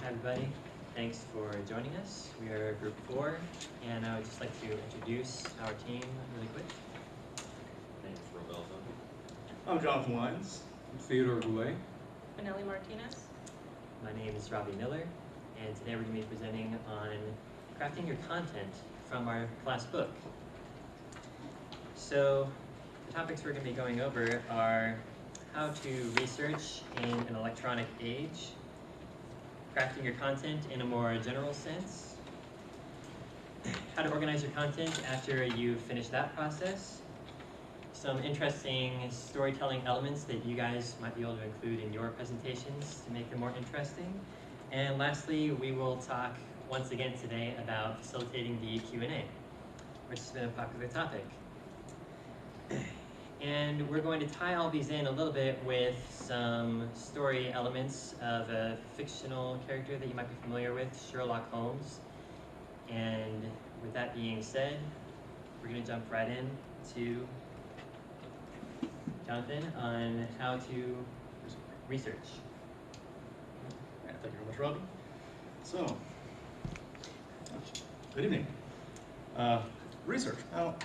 Hi everybody, thanks for joining us. We are Group 4, and I would just like to introduce our team really quick. My name's Roberto. I'm Jonathan Lyons. I'm Theodore Goulet. Manelli Martinez. My name is Robbie Miller, and today we're going to be presenting on crafting your content from our class book. So, the topics we're going to be going over are how to research in an electronic age, crafting your content in a more general sense, how to organize your content after you finish that process, some interesting storytelling elements that you guys might be able to include in your presentations to make them more interesting, and lastly, we will talk once again today about facilitating the Q&A, which has been a popular topic. And we're going to tie all these in a little bit with some story elements of a fictional character that you might be familiar with, Sherlock Holmes. And with that being said, we're going to jump right in to Jonathan on how to research. Yeah, thank you very much, Robbie. So, good evening. Research. Now,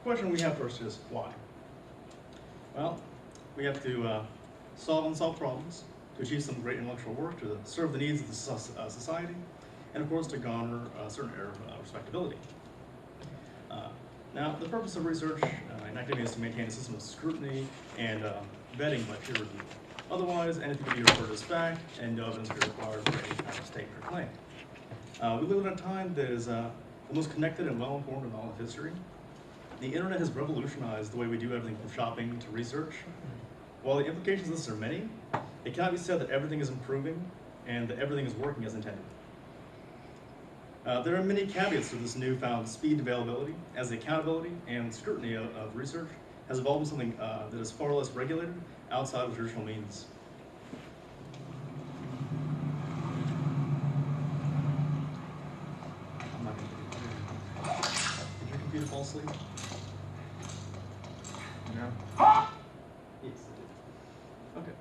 the question we have first is why? Well, we have to solve unsolved problems, to achieve some great intellectual work, to serve the needs of the society, and of course to garner a certain air of respectability. Now, the purpose of research in academia is to maintain a system of scrutiny and vetting by peer review. Otherwise, anything can be referred as fact, and no evidence can be required for any kind of statement or claim. We live in a time that is the most connected and well-informed in all of history. The internet has revolutionized the way we do everything from shopping to research. While the implications of this are many, it cannot be said that everything is improving and that everything is working as intended. There are many caveats to this newfound speed and availability, as the accountability and scrutiny of research has evolved into something that is far less regulated outside of traditional means. I'm not going to Did your computer fall asleep? No. Yes, it did. Okay.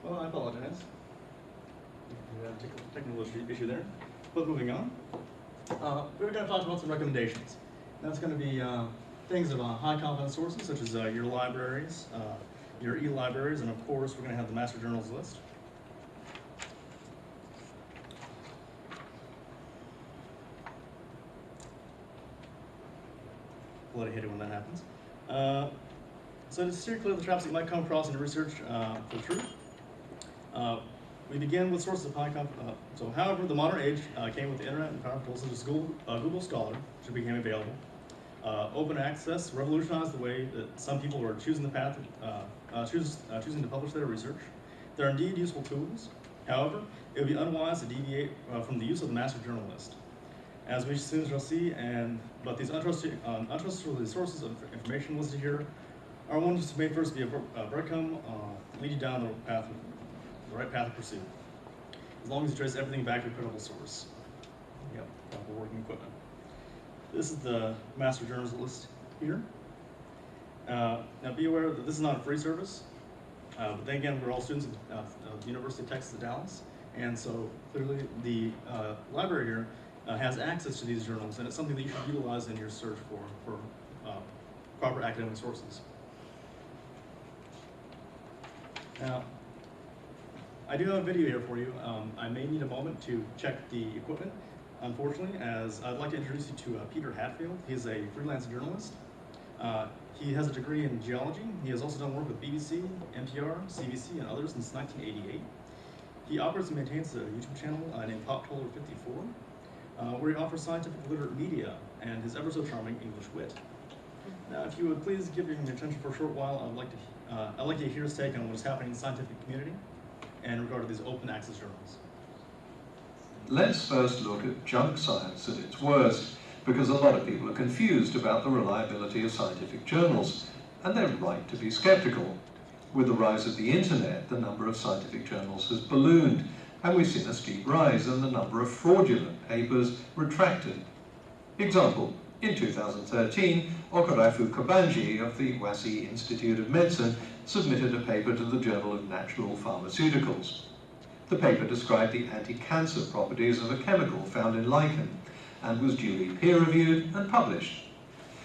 Well, I apologize. Technical issue there. But moving on, we're going to talk about some recommendations. That's going to be things of high confidence sources, such as your libraries, your e-libraries, and of course, we're going to have the master journals list. I'll let it hit it when that happens. So to steer clear of the traps that you might come across in research for truth, we begin with sources of high confidence. So however, the modern age came with the internet and powerful tools such as Google Scholar, which became available. Open access revolutionized the way that some people are choosing the path, choosing to publish their research. They're indeed useful tools. However, it would be unwise to deviate from the use of the master journal list. As we soon shall see, but these untrustworthy sources of information listed here are ones that may first be a breadcrumb, lead you down the right path to pursue. As long as you trace everything back to a credible source. Yep, proper working equipment. This is the master journals list here. Now be aware that this is not a free service, but then again, we're all students of the University of Texas at Dallas, and so clearly the library here has access to these journals, and it's something that you should utilize in your search for proper academic sources. Now, I do have a video here for you. I may need a moment to check the equipment, unfortunately, as I'd like to introduce you to Peter Hatfield. He's a freelance journalist. He has a degree in geology. He has also done work with BBC, NPR, CBC, and others since 1988. He operates and maintains a YouTube channel named Pop1254. Where he offers scientific literate media and his ever so charming English wit. Now, if you would please give him your attention for a short while, I'd like to hear his take on what is happening in the scientific community in regard to these open access journals. Let's first look at junk science at its worst, because a lot of people are confused about the reliability of scientific journals, and they're right to be skeptical. With the rise of the internet, the number of scientific journals has ballooned, and we've seen a steep rise in the number of fraudulent papers retracted. Example, In 2013, Okorafu Kabanji of the Wasi Institute of Medicine submitted a paper to the Journal of Natural Pharmaceuticals. The paper described the anti-cancer properties of a chemical found in lichen and was duly peer-reviewed and published.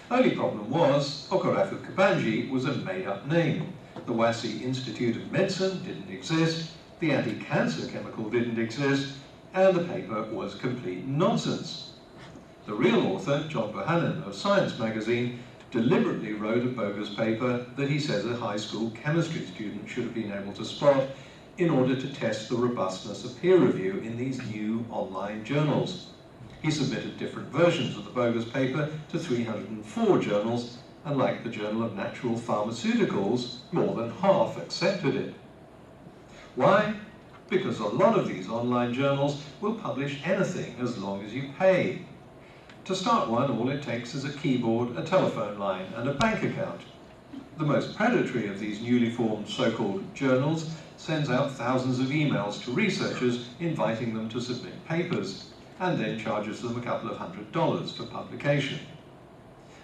Only problem was, Okorafu Kabanji was a made-up name. The Wasi Institute of Medicine didn't exist, the anti-cancer chemical didn't exist, and the paper was complete nonsense. The real author, John Bohannon of Science magazine, deliberately wrote a bogus paper that he says a high school chemistry student should have been able to spot in order to test the robustness of peer review in these new online journals. He submitted different versions of the bogus paper to 304 journals, and like the Journal of Natural Pharmaceuticals, more than half accepted it. Why? Because a lot of these online journals will publish anything as long as you pay. To start one, all it takes is a keyboard, a telephone line, and a bank account. The most predatory of these newly formed so-called journals sends out thousands of emails to researchers inviting them to submit papers, and then charges them a couple of $100 for publication.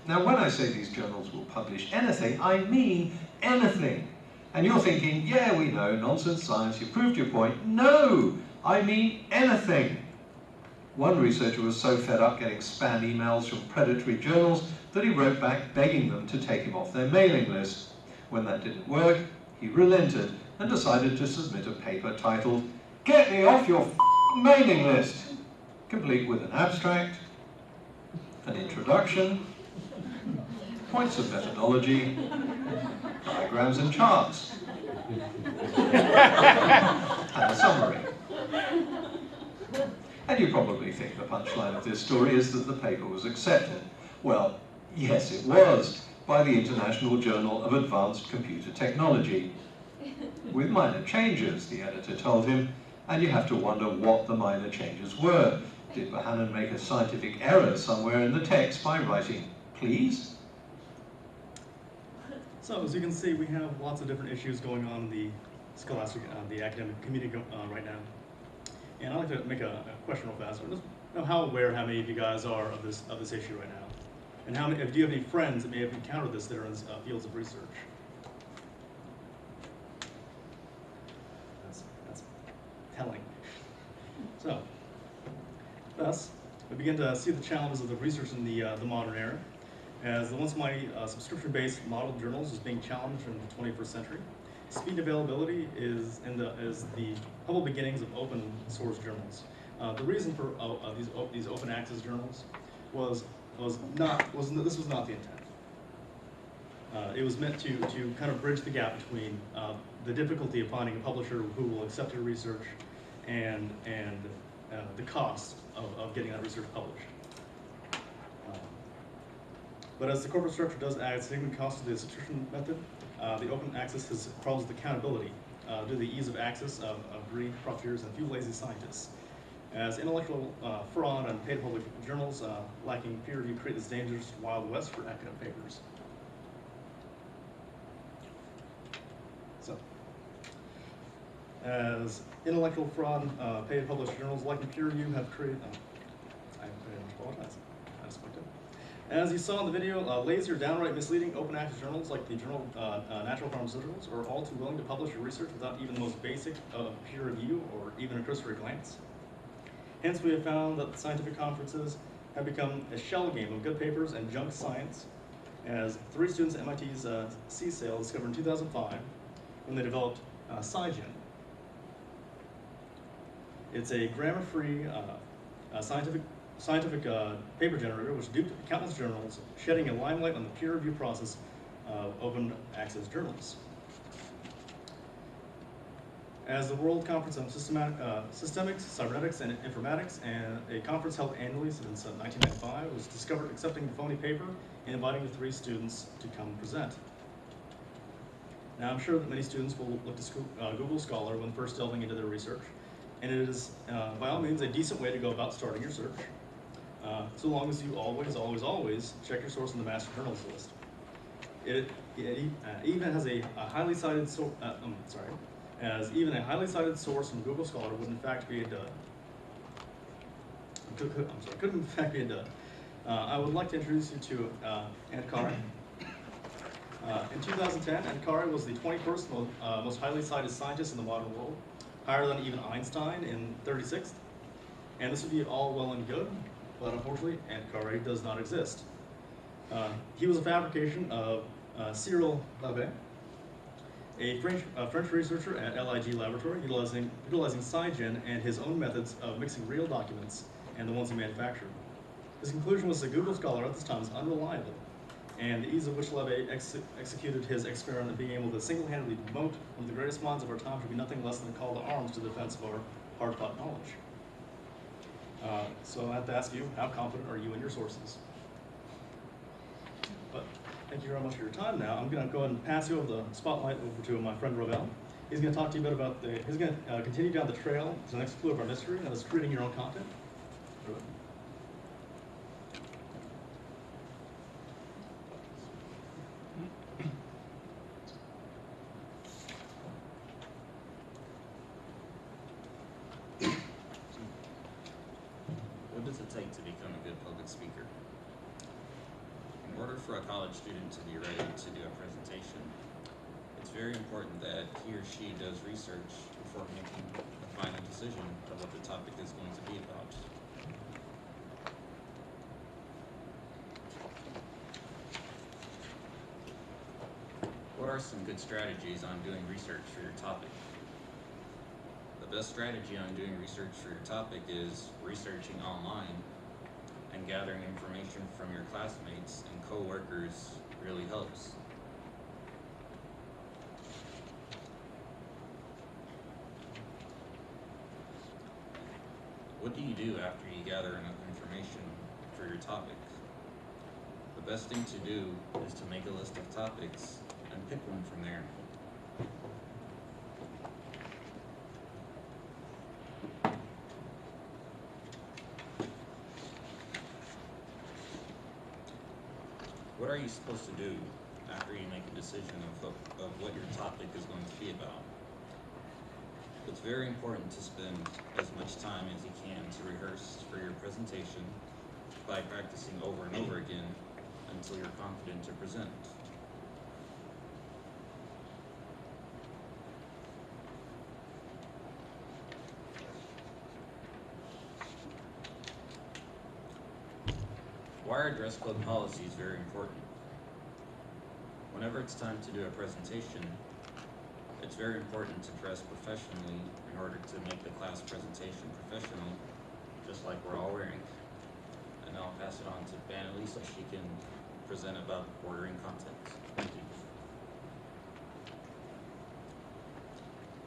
Now, when I say these journals will publish anything, I mean anything. And you're thinking, yeah, we know, nonsense science, you proved your point. No, I mean anything. One researcher was so fed up getting spam emails from predatory journals that he wrote back begging them to take him off their mailing list. When that didn't work, he relented and decided to submit a paper titled, "Get me off your mailing list," complete with an abstract, an introduction, points of methodology, diagrams and charts, and a summary. And you probably think the punchline of this story is that the paper was accepted. Well, yes it was, by the International Journal of Advanced Computer Technology. With minor changes, the editor told him, and you have to wonder what the minor changes were. Did Bohannon make a scientific error somewhere in the text by writing, "please"? So as you can see, we have lots of different issues going on in the scholastic, the academic community right now. And I'd like to make a question real fast. Just know how many of you guys are of this issue right now, and do you have any friends that may have encountered this that are in fields of research? That's telling. So, thus, we begin to see the challenges of the research in the modern era, as the once mighty subscription-based model journals is being challenged in the 21st century. Speed and availability is the humble beginnings of open source journals. The reason for these open access journals this was not the intent. It was meant to kind of bridge the gap between the difficulty of finding a publisher who will accept your research and the cost of getting that research published. But as the corporate structure does add significant cost to the subscription method, the open access has problems with accountability due to the ease of access of greedy profiteers and a few lazy scientists. As intellectual fraud and paid public journals lacking peer review create this dangerous wild west for academic papers. So, as intellectual fraud and paid published journals lacking peer review have created, I apologize, I just fucked up. As you saw in the video, lazy or downright misleading open access journals like the Journal of Natural Pharmaceuticals are all too willing to publish your research without even the most basic peer review or even a cursory glance. Hence, we have found that scientific conferences have become a shell game of good papers and junk science, as 3 students at MIT's CSAIL discovered in 2005 when they developed SciGen. It's a grammar-free scientific paper generator which duped countless journals, shedding a limelight on the peer review process of open access journals. As the World Conference on Systemics, Cybernetics, and Informatics, and a conference held annually since 1995, was discovered accepting the phony paper and inviting the 3 students to come present. Now, I'm sure that many students will look to Google Scholar when first delving into their research, and it is, by all means, a decent way to go about starting your search, so long as you always check your source in the master journals list. It even has a highly cited source. As even a highly cited source from Google Scholar would in fact be a dud. Could in fact be a dud. I would like to introduce you to Ant Kare. In 2010, Ant Kare was the 21st most highly cited scientist in the modern world, higher than even Einstein in 36th. And this would be all well and good, but unfortunately, Ant Kare does not exist. He was a fabrication of Cyril Babet, a French researcher at LIG Laboratory, utilizing SciGen and his own methods of mixing real documents and the ones he manufactured. His conclusion was that Google Scholar at this time was unreliable, and the ease of which Levy executed his experiment of being able to single-handedly demote one of the greatest minds of our time should be nothing less than a call to arms to the defense of our hard-fought knowledge. So I have to ask you, how confident are you in your sources? But thank you very much for your time now. I'm going to go ahead and pass you over the spotlight over to my friend Ravel. He's going to talk to you a bit about he's going to continue down the trail to the next clue of our mystery, and that's creating your own content. Ravel. What does it take to become a good public speaker? In order for a college student to be ready to do a presentation, it's very important that he or she does research before making a final decision of what the topic is going to be about. What are some good strategies on doing research for your topic? The best strategy on doing research for your topic is researching online, and gathering information from your classmates and co-workers really helps. What do you do after you gather enough information for your topic? The best thing to do is to make a list of topics and pick one from there. What are you supposed to do after you make a decision of what your topic is going to be about? It's very important to spend as much time as you can to rehearse for your presentation by practicing over and over again until you're confident to present. Why are dress code policies very important? Whenever it's time to do a presentation, it's very important to dress professionally in order to make the class presentation professional, just like we're all wearing. And I'll pass it on to Vanelli so she can present about ordering content. Thank you.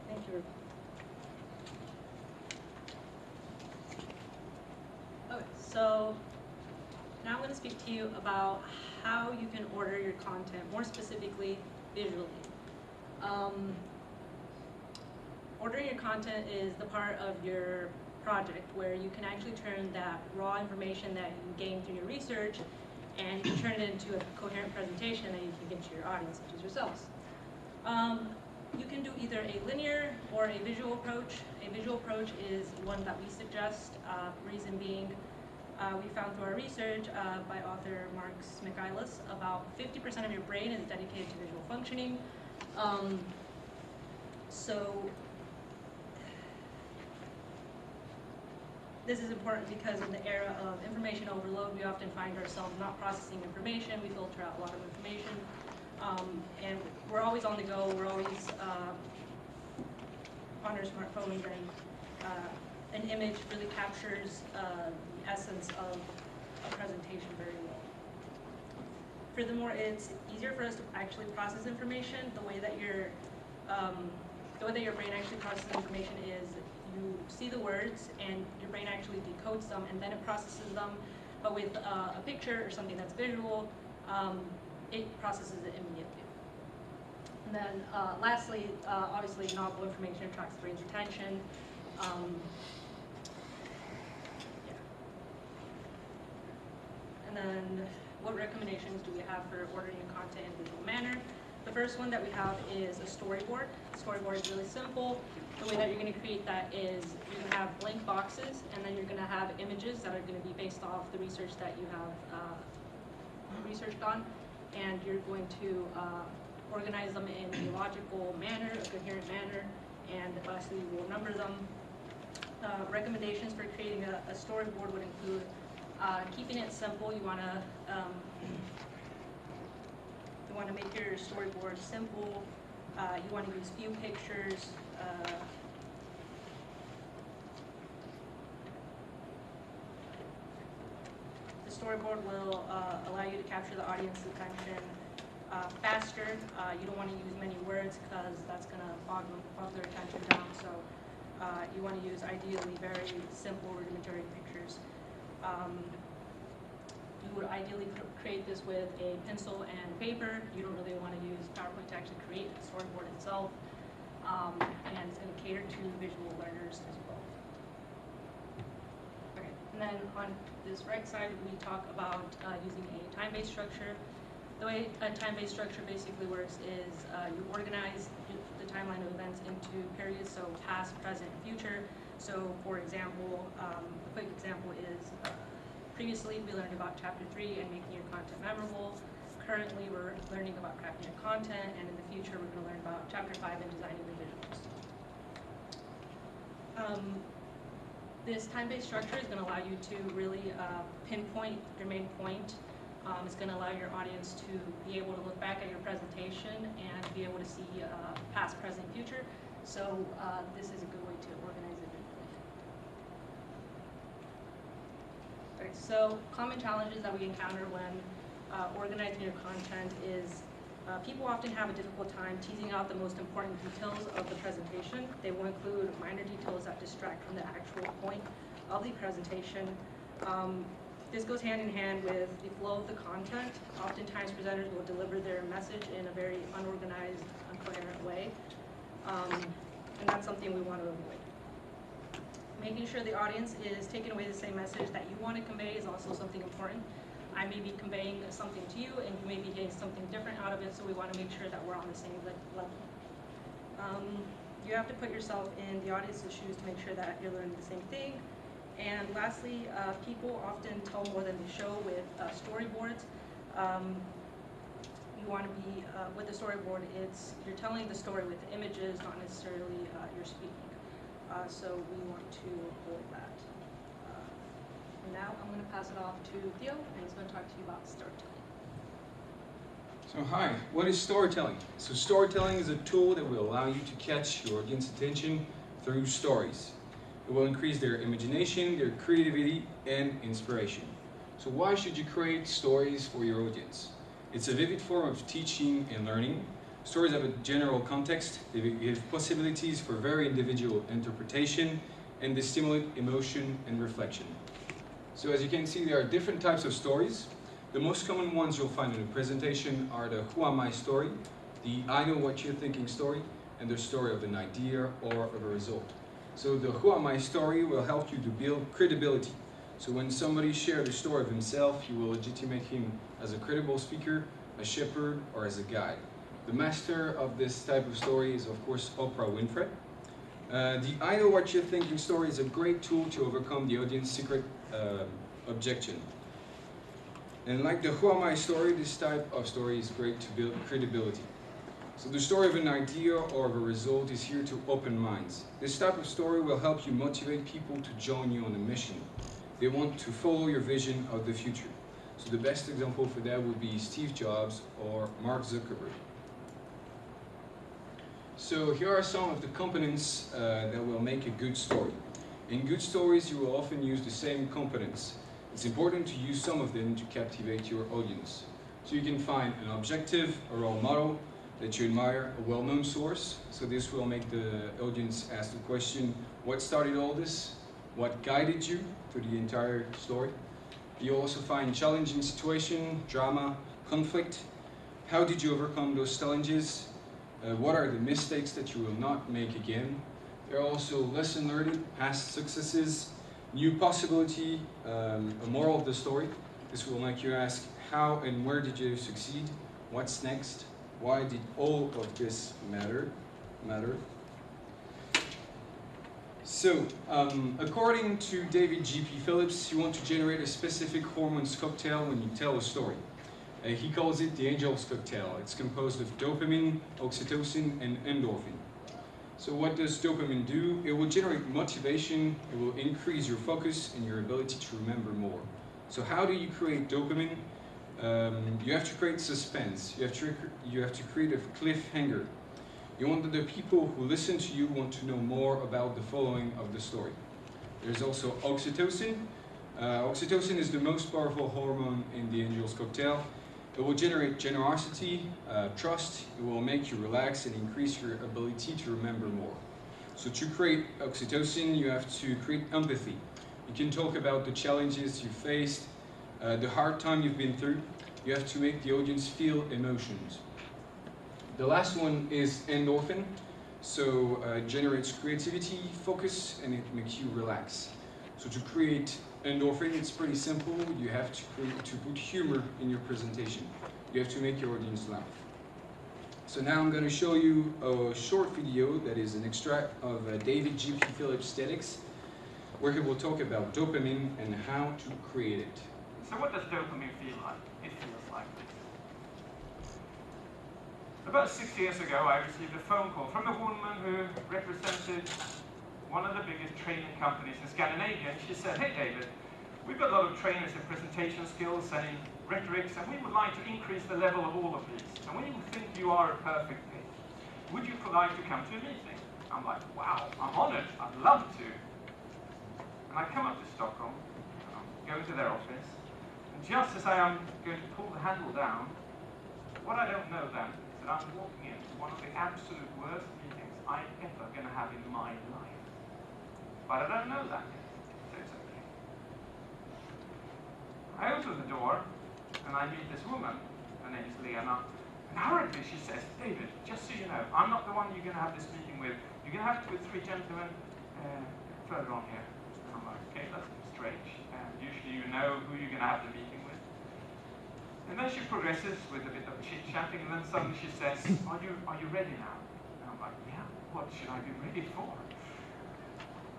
Thank you. Okay, so now I'm going to speak to you about how you can order your content, more specifically, visually. Ordering your content is the part of your project where you can actually turn that raw information that you gain through your research and you turn it into a coherent presentation that you can give to your audience, such as yourselves. You can do either a linear or a visual approach. A visual approach is one that we suggest, reason being, we found through our research by author Marx Michaelis, about 50% of your brain is dedicated to visual functioning. So this is important because in the era of information overload, we often find ourselves not processing information. We filter out a lot of information. And we're always on the go. We're always on our smartphones, and an image really captures the essence of a presentation very well. Furthermore, it's easier for us to actually process information. The way that your brain actually processes information is you see the words and your brain actually decodes them and then it processes them. But with a picture or something that's visual, it processes it immediately. And then lastly, obviously novel information attracts the brain's attention. And then what recommendations do we have for ordering content in a visual manner? The first one that we have is a storyboard. Storyboard is really simple. The way that you're going to create that is you're going to have blank boxes, and then you're going to have images that are going to be based off the research that you have researched on, and you're going to organize them in a logical manner, a coherent manner, and lastly you will number them. Recommendations for creating a storyboard would include keeping it simple. You want to make your storyboard simple. You want to use few pictures. The storyboard will allow you to capture the audience's attention faster. You don't want to use many words because that's going to bog their attention down. So you want to use ideally very simple rudimentary pictures. You would ideally create this with a pencil and paper. You don't really want to use PowerPoint to actually create the storyboard itself. And it's going to cater to visual learners as well. Okay, and then on this right side, we talk about using a time-based structure. The way a time-based structure basically works is you organize the timeline of events into periods, so past, present, and future. So for example, a quick example is previously we learned about chapter 3 and making your content memorable. Currently we're learning about crafting your content, and in the future we're going to learn about chapter 5 and designing the visuals. This time-based structure is going to allow you to really pinpoint your main point. It's going to allow your audience to be able to look back at your presentation and be able to see past, present, future. So this is a good way to organize it visually. Okay, so common challenges that we encounter when organizing your content is people often have a difficult time teasing out the most important details of the presentation. They will include minor details that distract from the actual point of the presentation. This goes hand in hand with the flow of the content. Oftentimes presenters will deliver their message in a very unorganized, incoherent way. And that's something we want to avoid. Making sure the audience is taking away the same message that you want to convey is also something important. I may be conveying something to you, and you may be getting something different out of it, so we want to make sure that we're on the same level. You have to put yourself in the audience's shoes to make sure that you're learning the same thing. And lastly, people often tell more than they show with storyboards. You want to be, with the storyboard, you're telling the story with images, not necessarily you're speaking. So we want to avoid that. And now I'm going to pass it off to Theo, and he's going to talk to you about storytelling. So hi, what is storytelling? So storytelling is a tool that will allow you to catch your audience's attention through stories. It will increase their imagination, their creativity, and inspiration. So why should you create stories for your audience? It's a vivid form of teaching and learning. Stories have a general context, they give possibilities for very individual interpretation, and they stimulate emotion and reflection. So as you can see, there are different types of stories. The most common ones you'll find in a presentation are the Who Am I story, the I Know What You're Thinking story, and the story of an idea or of a result. So the Who Am I story will help you to build credibility. So when somebody shares the story of himself, you will legitimate him as a credible speaker, a shepherd, or as a guide. The master of this type of story is, of course, Oprah Winfrey. The I Know What You're Thinking story is a great tool to overcome the audience's secret objection. And like the Who Am I story, this type of story is great to build credibility. So the story of an idea or of a result is here to open minds. This type of story will help you motivate people to join you on a mission. They want to follow your vision of the future. So the best example for that would be Steve Jobs or Mark Zuckerberg. So here are some of the components that will make a good story. In good stories, you will often use the same components. It's important to use some of them to captivate your audience. So you can find an objective, a role model that you admire, a well-known source. So this will make the audience ask the question, what started all this? What guided you through the entire story? You'll also find challenging situation, drama, conflict. How did you overcome those challenges? What are the mistakes that you will not make again? There are also lesson learned, past successes, new possibility, a moral of the story. This will make you ask, how and where did you succeed? What's next? Why did all of this matter? So, according to David G.P. Phillips, you want to generate a specific hormones cocktail when you tell a story. He calls it the angel's cocktail. It's composed of dopamine, oxytocin, and endorphin. So what does dopamine do? It will generate motivation, it will increase your focus and your ability to remember more. So how do you create dopamine? You have to create suspense. You have to create a cliffhanger. You want that the people who listen to you want to know more about the following of the story. There's also oxytocin. Oxytocin is the most powerful hormone in the angel's cocktail. It will generate generosity, trust. It will make you relax and increase your ability to remember more. So to create oxytocin, you have to create empathy. You can talk about the challenges you faced, the hard time you've been through. You have to make the audience feel emotions. The last one is endorphin. So it generates creativity, focus, and it makes you relax. So to create endorphin, it's pretty simple. You have to put humor in your presentation. You have to make your audience laugh. So now I'm going to show you a short video that is an extract of David G.P. Phillips TEDx, where he will talk about dopamine and how to create it. So what does dopamine feel like? It feels like this. About 6 years ago, I received a phone call from a woman who represented one of the biggest training companies in Scandinavia, and she said, "Hey David, we've got a lot of trainers in presentation skills and in rhetorics, and we would like to increase the level of all of these. And we think you are a perfect fit. Would you like to come to a meeting?" I'm like, wow, I'm honored, I'd love to. And I come up to Stockholm, and I'm going to their office, and just as I am going to pull the handle down, what I don't know then is that I'm walking into one of the absolute worst meetings I'm ever going to have in my life. But I don't know that yet, so it's okay. I open the door, and I meet this woman. Her name is Lena. And hurriedly she says, "David, just so you know, I'm not the one you're going to have this meeting with. You're going to have it with three gentlemen further on here." And I'm like, okay, that's strange. Usually you know who you're going to have the meeting with. And then she progresses with a bit of chit-chatting, and then suddenly she says, are you ready now? And I'm like, yeah, what should I be ready for?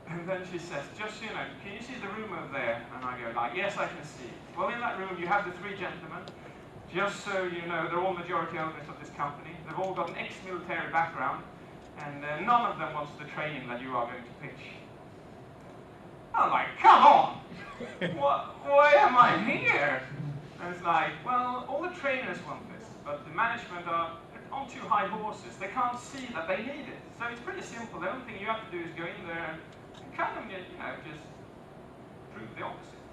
And then she says, "Just so you know, can you see the room over there?" And I go like, "Yes, I can see." Well, in that room you have the three gentlemen. Just so you know, they're all majority owners of this company. They've all got an ex-military background, and none of them wants the training that you are going to pitch. I'm like, come on! Why am I here? And it's like, well, all the trainers want this, but the management are on too high horses. They can't see that they need it. So it's pretty simple. The only thing you have to do is go in there and kind of, just prove the opposite.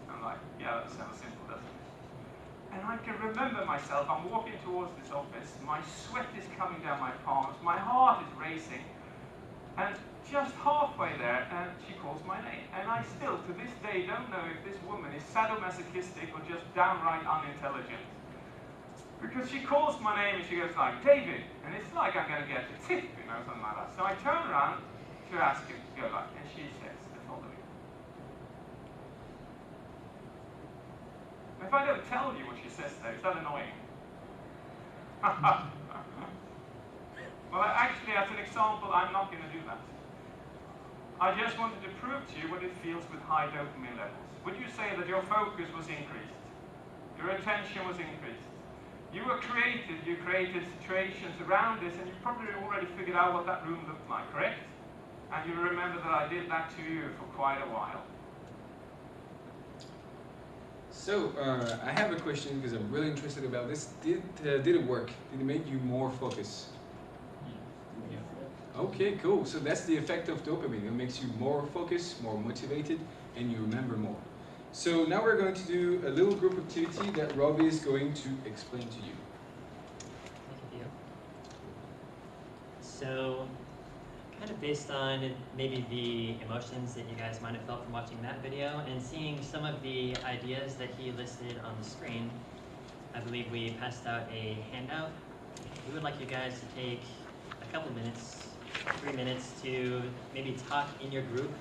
I'm like, yeah, that sounds simple, doesn't it? And I can remember myself, I'm walking towards this office, my sweat is coming down my palms, my heart is racing, and just halfway there, she calls my name. And I still, to this day, don't know if this woman is sadomasochistic or just downright unintelligent. Because she calls my name and she goes like, "David," and it's like I'm going to get a tip, something like that. So I turn around to ask him to go like, and she says the following. If I don't tell you what she says though, is that annoying? Well, actually, as an example, I'm not going to do that. I just wanted to prove to you what it feels with high dopamine levels. Would you say that your focus was increased? Your attention was increased? You created situations around this, and you probably already figured out what that room looked like, correct? And you remember that I did that to you for quite a while. So, I have a question because I'm really interested about this. Did it work? Did it make you more focused? Yeah. Okay, cool. So that's the effect of dopamine. It makes you more focused, more motivated, and you remember more. So now we're going to do a little group activity that Robbie is going to explain to you. Thank you. So, kind of based on maybe the emotions that you guys might have felt from watching that video and seeing some of the ideas that he listed on the screen, I believe we passed out a handout. We would like you guys to take a couple minutes, 3 minutes, to maybe talk in your group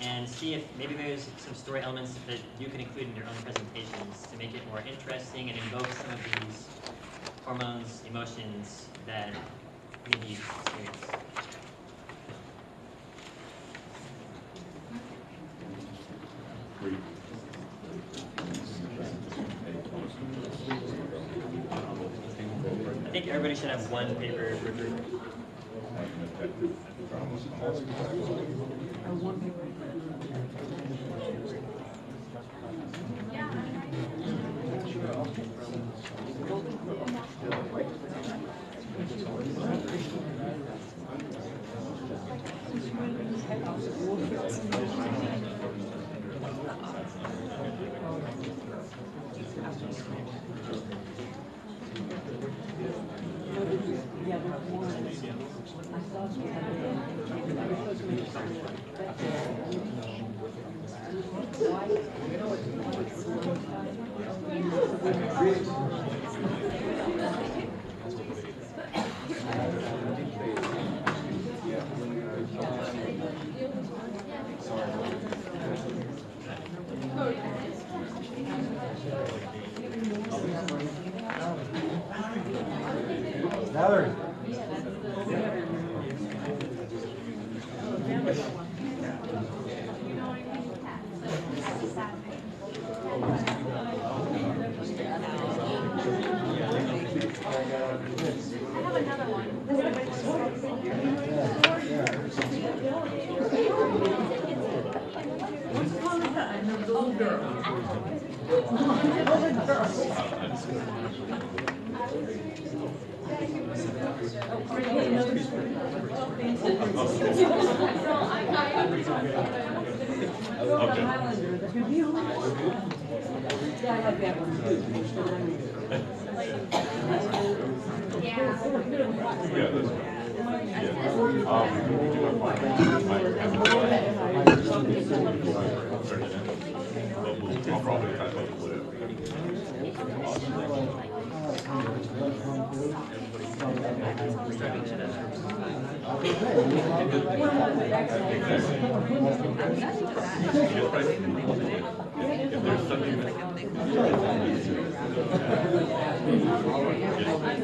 and see if maybe there's some story elements that you can include in your own presentations to make it more interesting and invoke some of these hormones, emotions that we need to experience. I think everybody should have one paper per group.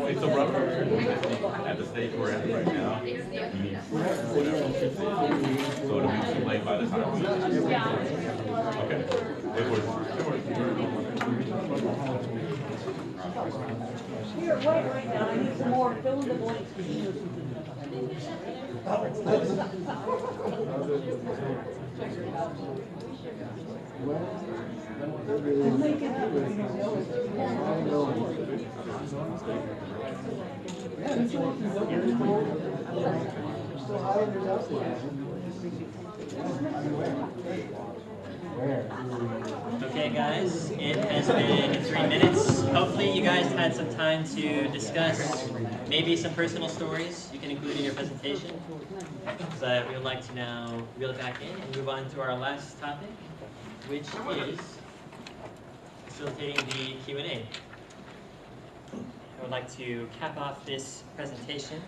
It's a rough at the stage we're at right now. You need so it'll be too late by the time. Okay. It works. Here, wait right now. I need some more fill in the blanks. Okay guys, it has been 3 minutes. Hopefully you guys had some time to discuss maybe some personal stories you can include in your presentation. But we would like to now reel it back in and move on to our last topic, which is facilitating the Q&A. I would like to cap off this presentation.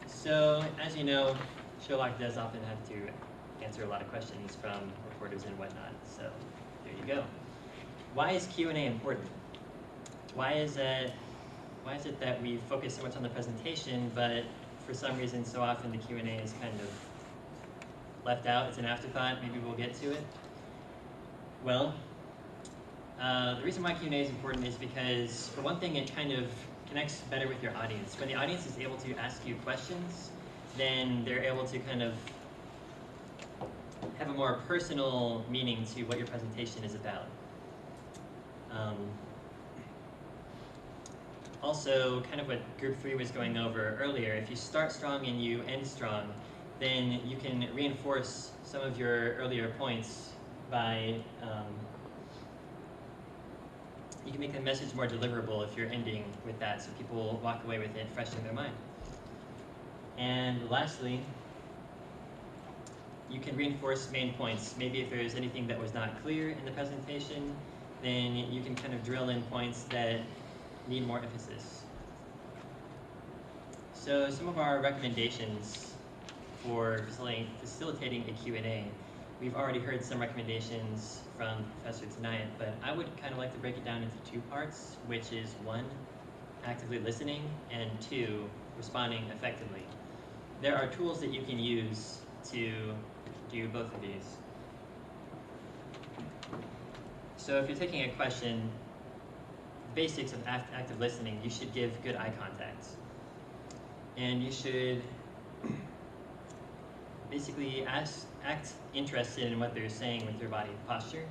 So, as you know, Sherlock does often have to answer a lot of questions from reporters and whatnot, so there you go. Why is Q&A important? Why is it that we focus so much on the presentation, but for some reason so often the Q&A is kind of left out? It's an afterthought, maybe we'll get to it. Well, the reason why Q&A is important is because, for one thing, it kind of connects better with your audience. When the audience is able to ask you questions, then they're able to kind of have a more personal meaning to what your presentation is about. Also, kind of what Group 3 was going over earlier, if you start strong and you end strong, then you can reinforce some of your earlier points by, you can make the message more deliverable if you're ending with that, so people walk away with it fresh in their mind. And lastly, you can reinforce main points. Maybe if there's anything that was not clear in the presentation, then you can kind of drill in points that need more emphasis. So some of our recommendations for facilitating a Q&A we've already heard some recommendations from the professor tonight, but I would kind of like to break it down into two parts, which is one, actively listening, and two, responding effectively. There are tools that you can use to do both of these. So if you're taking a question, basics of active listening, you should give good eye contact. And you should basically act interested in what they're saying with your body posture.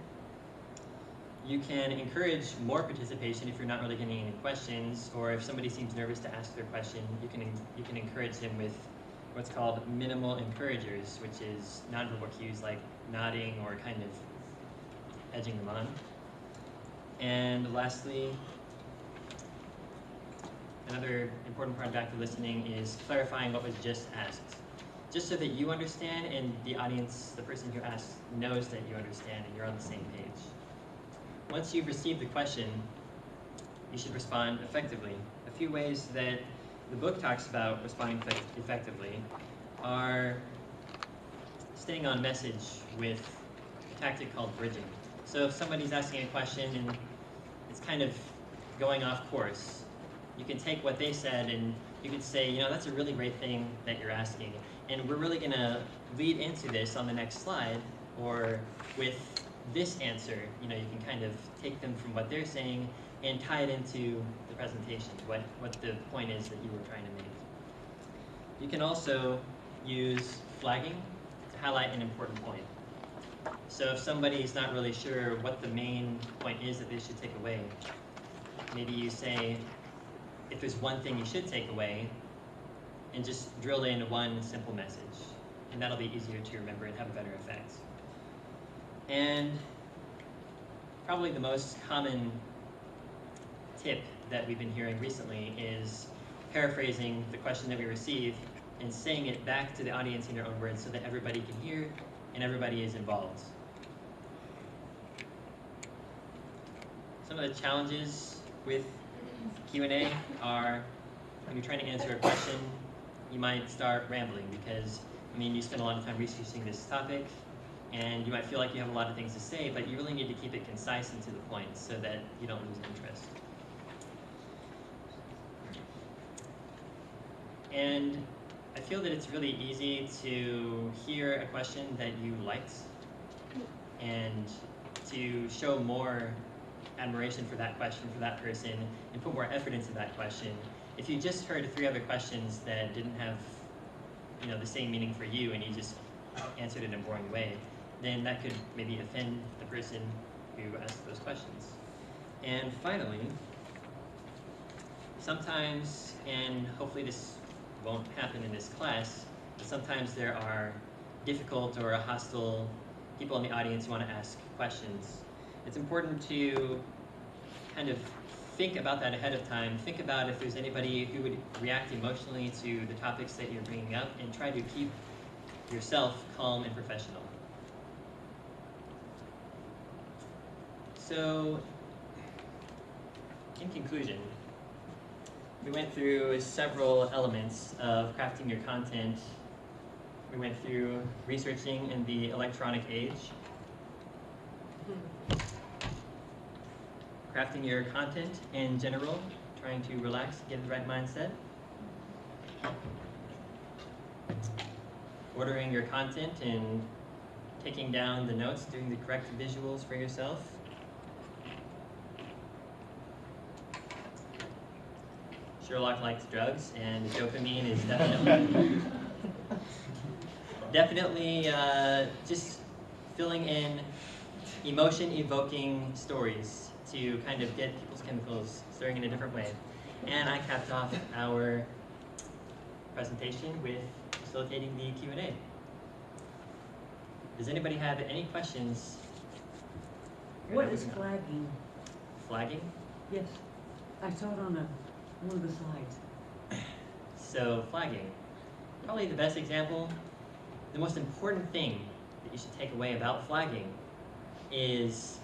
You can encourage more participation if you're not really getting any questions, or if somebody seems nervous to ask their question, you can encourage them with what's called minimal encouragers, which is nonverbal cues like nodding or kind of edging them on. And lastly, another important part of active listening is clarifying what was just asked, just so that you understand and the audience, the person who asked, knows that you understand and you're on the same page. Once you've received the question, you should respond effectively. A few ways that the book talks about responding effectively are staying on message with a tactic called bridging. So if somebody's asking a question and it's kind of going off course, you can take what they said and you can say, you know, that's a really great thing that you're asking, and we're really going to lead into this on the next slide, or with this answer. You know, you can kind of take them from what they're saying and tie it into the presentation, what the point is that you were trying to make. You can also use flagging to highlight an important point. So if somebody's not really sure what the main point is that they should take away, maybe you say, if there's one thing you should take away, and just drill in one simple message. And that'll be easier to remember and have a better effect. And probably the most common tip that we've been hearing recently is paraphrasing the question that we receive and saying it back to the audience in your own words so that everybody can hear and everybody is involved. Some of the challenges with Q&A are when you're trying to answer a question, you might start rambling because, I mean, you spend a lot of time researching this topic and you might feel like you have a lot of things to say, but you really need to keep it concise and to the point so that you don't lose interest. And I feel that it's really easy to hear a question that you liked and to show more admiration for that question, for that person, and put more effort into that question. If you just heard 3 other questions that didn't have, you know, the same meaning for you and you just answered it in a boring way, then that could maybe offend the person who asked those questions. And finally, sometimes, and hopefully this won't happen in this class, but sometimes there are difficult or hostile people in the audience who want to ask questions. It's important to kind of think about that ahead of time. Think about if there's anybody who would react emotionally to the topics that you're bringing up, and try to keep yourself calm and professional. So, in conclusion, we went through several elements of crafting your content. We went through researching in the electronic age, crafting your content in general, trying to relax, get the right mindset, ordering your content and taking down the notes, doing the correct visuals for yourself, Sherlock likes drugs, and dopamine is definitely just filling in emotion-evoking stories to kind of get people's chemicals stirring in a different way. And I capped off our presentation with facilitating the Q&A. Does anybody have any questions? What is flagging? Flagging? Yes, I saw it on one of the slides. So flagging, probably the best example, the most important thing that you should take away about flagging is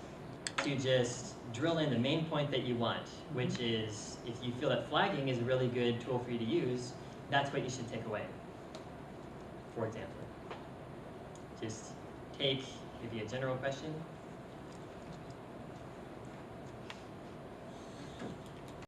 to just drill in the main point that you want, which is if you feel that flagging is a really good tool for you to use, that's what you should take away. For example, just take maybe a general question